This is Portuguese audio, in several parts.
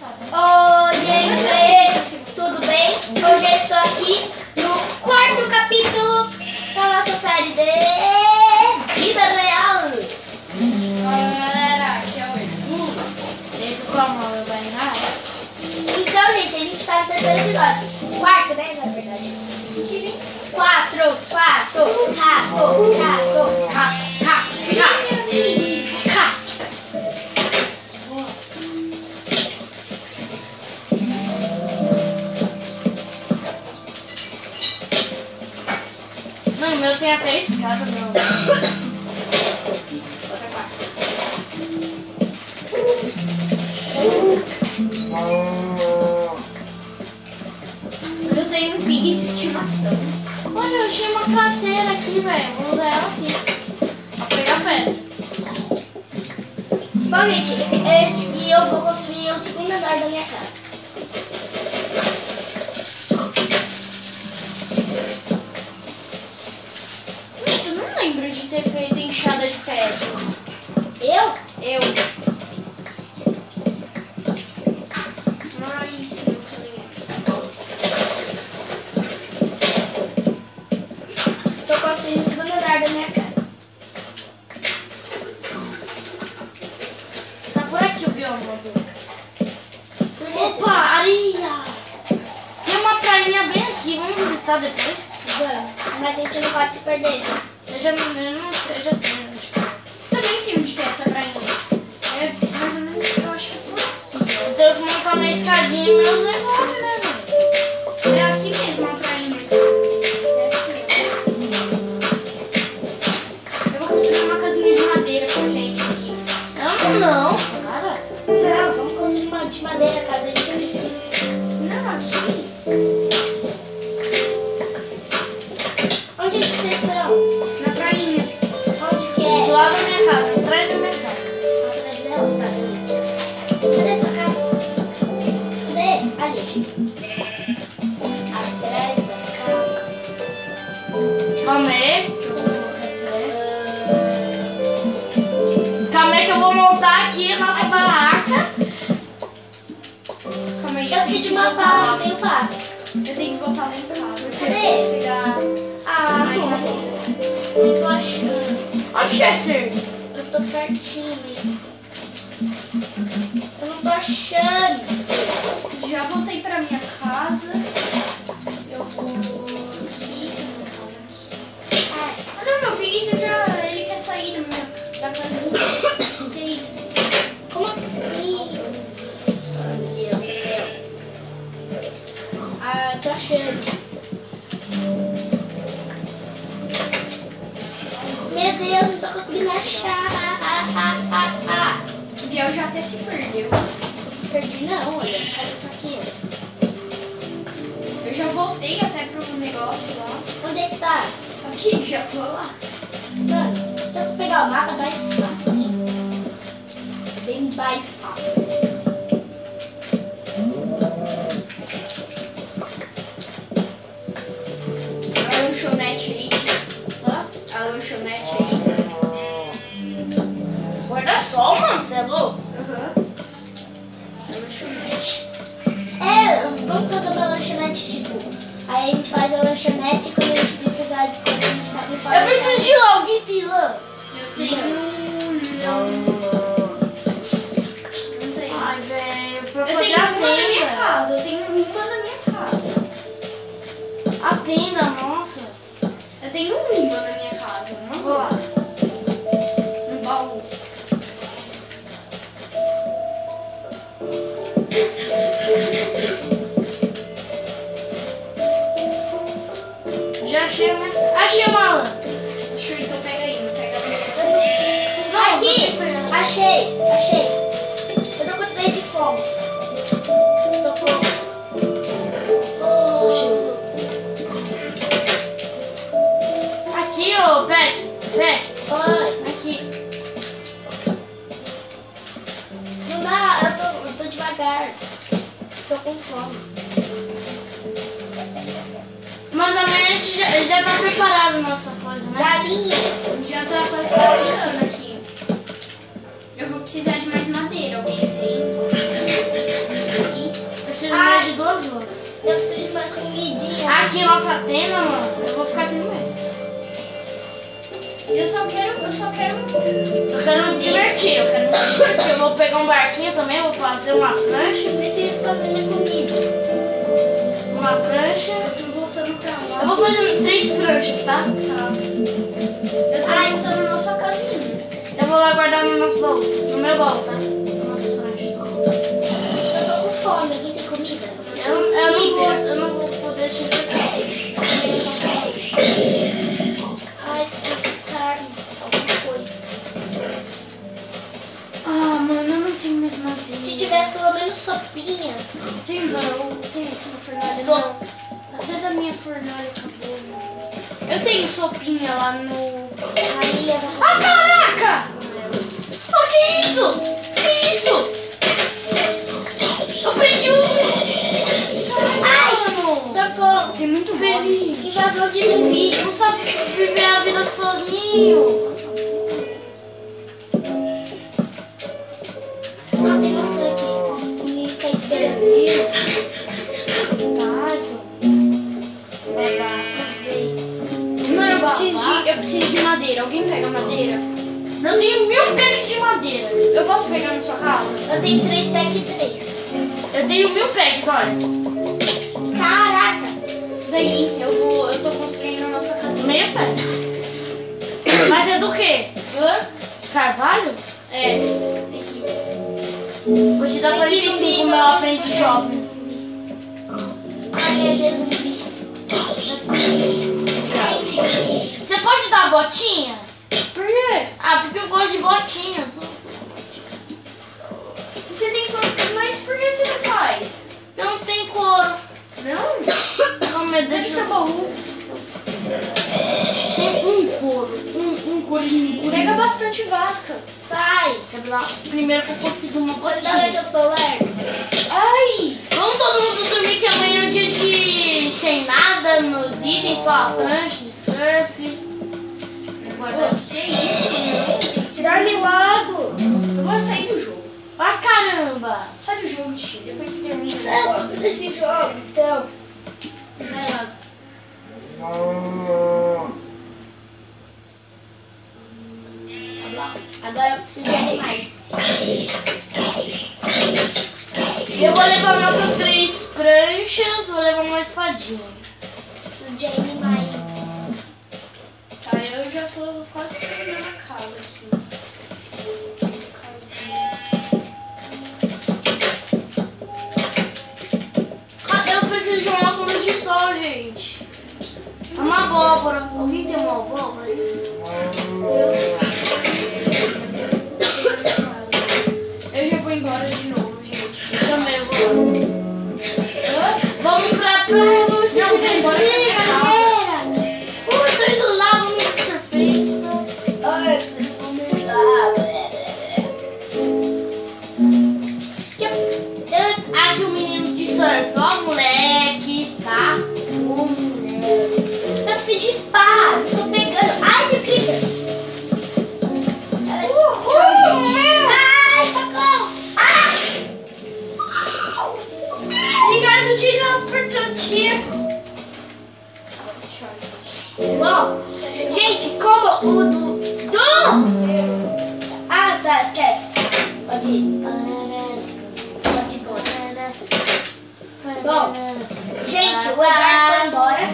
Oi, gente, tudo bem? Hoje eu estou aqui no quarto capítulo da nossa série de Vida Real. Oi, galera, aqui é o Edu. E aí, pessoal, meu pai na. Então, gente, a gente está no terceiro episódio. Quarto, né? Na verdade. Quatro. Não, o meu tem até escada, meu. Eu tenho um pig de estimação. Olha, eu achei uma crateira aqui, velho. Vou usar ela aqui. Vou pegar pedra. Bom, gente, esse aqui eu vou construir o segundo andar da minha casa. Mas eu não lembro de ter feito enxada de pedra. Eu? Ai, sim, eu falei. Tô construindo o segundo andar da minha casa. Tá por aqui o bioma do... Opa! Opa, areia! Tem uma prainha bem aqui, vamos visitar depois? Vamos, mas a gente não pode se perder. Eu já sei onde que é. Também sei onde que é essa prainha. É mais ou menos, eu acho que é por aqui. Eu tenho que montar minha escadinha e meus negócios, né, velho? É aqui mesmo a prainha. É aqui. Eu vou construir uma casinha de madeira pra gente aqui. Não. Cara, Não, vamos construir uma de madeira caso a gente precise. não, aqui. Onde é que vocês estão? Na prainha. Onde que Do é? lado da minha casa, atrás da minha casa. Atrás dela? Tá, beleza. Cadê a sua casa? Cadê? Ali. Atrás da casa. Calma aí, que eu vou colocar aqui. Calma aí que eu vou montar aqui a nossa barraca. Calma aí, Eu sei de uma barra, tem barra. Eu tenho que voltar lá em casa. Cadê? Pegar Ah, mais não. madeiras. Não tô achando. Onde que é ser? Eu tô pertinho, mas... Eu não tô achando. Já voltei pra minha casa. Eu vou aqui, tem uma casa aqui. Ai, Ah não, meu pig já. Ele quer sair da casinha. Que isso? como assim? Meu Deus do céu. Ah, tô achando. Meu Deus, não tô conseguindo achar. O Biel já até se perdeu. Perdi não, olha. A casa tá aqui, ó. Eu já voltei até pro negócio lá. Onde é que tá? Aqui, já tô lá. Mano, eu vou pegar o mapa mais fácil. Bem mais fácil. A lanchonete aí. Hã? A lanchonete aí. Guarda-sol, mano, você é louco? Aham. A lanchonete. É, vamos fazer uma lanchonete, tipo. Aí a gente faz a lanchonete quando a gente precisar de quando a gente tá com fome. Eu preciso de lã. Alguém tem lã? Eu Não tenho. Ai, velho, pra Eu fazer tenho a uma na minha tenda. casa. Eu tenho uma na minha casa. A tenda, nossa. Eu tenho uma na minha casa. Uma Vou lá. no baú. Já achei, né? Achei uma lã. Deixa eu então pega aí, não pega a minha. Não, aqui. Achei. Eu tô com 3 de fome. Socorro. Oh. Aqui, ô, Peck. Oi. Aqui. Não dá, eu tô devagar. Tô com fome. Mas amanhã a gente já tá preparado a nossa coisa, né? Galinha. Já tá quase trabalhando aqui. Eu vou precisar de mais madeira. Alguém tem? mais comidinha. Aqui nossa tenda, mano. Eu vou ficar aqui no meio. Eu só quero. Eu quero me divertir, Eu vou pegar um barquinho também, vou fazer uma prancha. Eu preciso fazer minha comida. Uma prancha. Eu tô voltando pra lá. Eu vou fazer 3 pranchas, tá? Tá. Eu tô na nossa casinha. Eu vou lá guardar no nosso baú. No meu baú, tá? No nosso prancha. Eu tô com fome, alguém tem comida? Eu não vou poder te entregar. Ai, precisa de carne, alguma coisa. Ah, mano, eu não tenho mais madeira. Se tivesse pelo menos sopinha. Tem não, tem aqui na fornalha. Só- Até da minha fornalha acabou, mano. Eu tenho sopinha lá no... Aí eu vou... Ah, caraca! Ah, que isso? Que isso? Eu prendi Ai, mano! socorro! Tem muito feliz. Invasão de zumbi. Não sabe viver a vida sozinho. Ah, tem maçã aqui. E tá esperando. Babaca, veio. Mano, eu preciso de madeira. Alguém pega madeira? Eu tenho 1000 packs de madeira. Eu posso pegar na sua casa? Eu tenho 3 packs e 3. Eu tenho 1000 packs, olha. Caraca! Daí eu tô construindo a nossa casa. Meio pack. Mas é do quê? Hã? Carvalho? É. Vou te dar 45, meu aprendiz jovem. Ai, é zumbi. Você pode dar botinha? Por quê? Ah, porque eu gosto de botinha. Você tem que... Mas por que você não faz? Eu não tenho couro. Não? Não, meu Deus. Deixa o baú. Tem um couro. Um corinho. Pega bastante vaca. Sai. Primeiro que eu consigo uma Olha que botinha. eu tô lerdo. Ai! Vamos todo mundo dormir que amanhã é um dia de sem nada nos itens, só a prancha de surf. Pô, que isso? Dorme logo. Eu vou sair do jogo. Ah, caramba! Sai do jogo, tio. Depois você termina. Sai logo desse jogo, então. Vai logo. Agora eu preciso de animais. Eu vou levar nossas 3 pranchas, vou levar uma espadinha. Preciso de animais. Tá, eu já tô quase terminando a casa aqui. Eu preciso de um óculos de sol, gente. Uma abóbora. Alguém tem uma abóbora aí? Eu já vou embora de novo, gente. Eu também vou. Vamos pra praia, vamos se divertir, galera. Eu tô indo lá, vamos de surfista. Ai, vocês vão me dar. Aqui o menino de surf, ó, moleque, tá? Ô, moleque. Eu preciso de pá. Eu tô pegando. Ai, que clica. Tchau, gente. Ai, socorro. Ai. Obrigado de novo por tudo, tio. Bom, gente, como o do... Ah, tá, esquece. Pode ir. Pode ir embora. Bom, gente, o Eduardo foi embora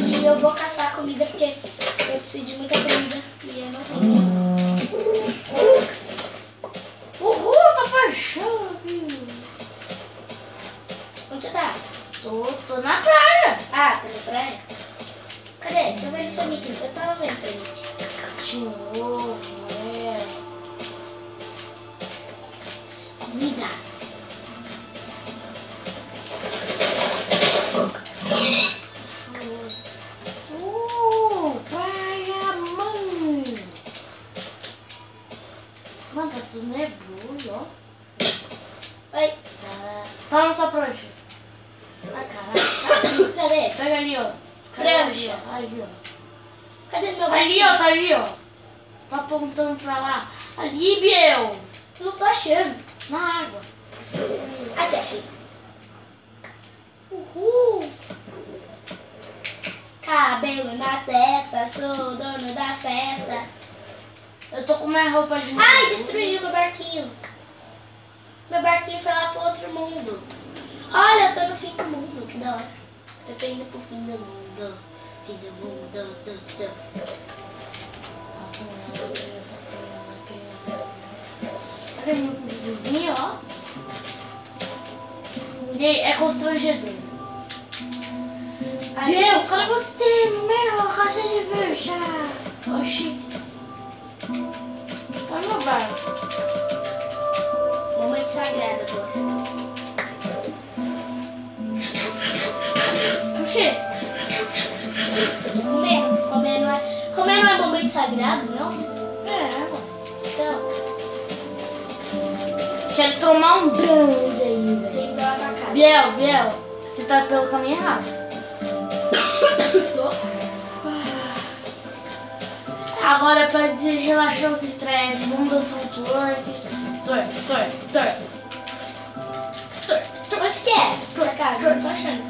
e eu vou caçar comida porque eu preciso de muita comida e eu não tenho. Uhul, tô baixando. Onde você tá? Tô na praia. Ah, tá na praia? Cadê? Tô vendo o Sonic. Eu tava vendo o Sonic. De novo, Comida. Praia, mãe. Mano, tá tudo nebuloso, ó. Oi. Tá na sua prancha. Ah, caraca. Cadê? Pega ali, ó. Prancha. Ali, ó. Cadê meu Ali, ó, tá ali, ó. Tá apontando pra lá. Ali, Biel. Não tô achando. Na água. Aqui, achei. Uhul. cabelo na testa, sou dono da festa. Eu tô com minha roupa de novo. Ai, destruiu meu barquinho. Meu barquinho foi lá pro outro mundo. Olha, eu tô no fim do mundo, que da hora. Eu tô indo pro fim do mundo. Fim do mundo. Olha meu videozinho, ó. É constrangedor. Meu, quando você terminou a casa de beijar. Oxi. Olha meu barco. Momento sagrado agora. Por quê? Eu tô comendo. Comer não é momento sagrado, não? É, Então, quero tomar um bronze aí, velho. tem que ir pra casa. Biel, você tá pelo caminho errado. Tô. Agora pra relaxar os estresses, vamos dançar um twerk. Twerk. Onde que é? Por acaso? Eu tô achando.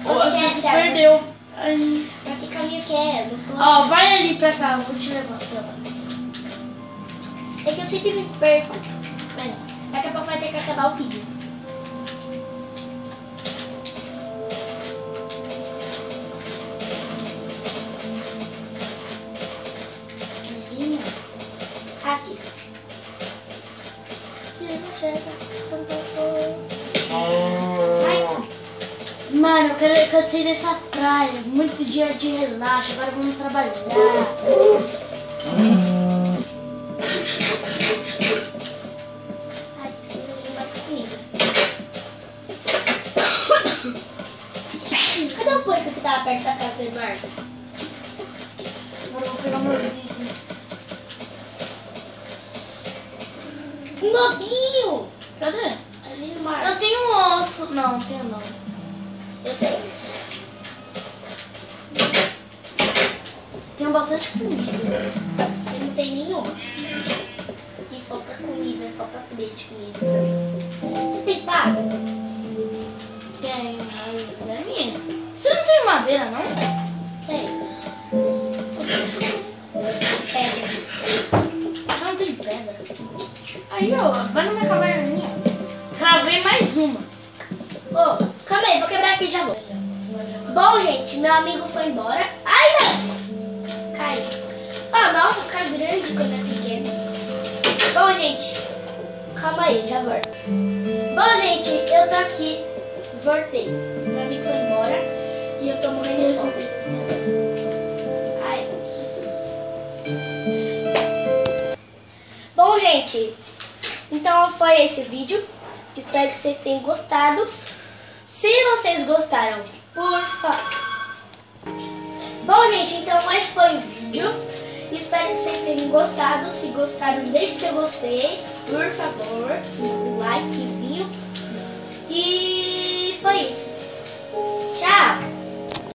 Onde que é, Você Thiago? perdeu. Ai. Pra que caminho que é? Eu não tô... Ó, vai ali pra cá, eu vou te levar. É que eu sempre me perco. Mas daqui a pouco vai ter que acabar o vídeo. Aqui. Ai, Mano, eu cansei dessa praia. Muito dia de relaxo, agora vamos trabalhar. ai, preciso de mais comida. Cadê o porco que tava perto da casa do Eduardo? Agora eu vou pegar meus itens. Um lobinho! Cadê? Ali no mar. Eu tenho um osso. Não tenho não. Eu tenho. Tenho bastante comida. Eu não tenho nenhuma. E falta comida, falta 3 de comida pra mim. Você tem pago? Tenho, mas é minha. Você não tem madeira, não? Tem. Pedra. Você não tem pedra. Aí, ó, vai na minha caverninha. Cravei mais uma. Ô, calma aí, vou quebrar aqui e já vou. Bom, gente, meu amigo foi embora. Ai, não! Caiu. Ah, nossa, fica grande quando é pequeno. Bom, gente, calma aí, já volto. Bom, gente, eu tô aqui. Voltei. Meu amigo foi embora e eu tô morrendo de fome. Ai. Bom, gente, então foi esse o vídeo. Espero que vocês tenham gostado. Se vocês gostaram, por favor. Bom, gente, então esse foi o vídeo. Espero que vocês tenham gostado. Se gostaram, deixe seu gostei, por favor. Um likezinho. E foi isso. Tchau!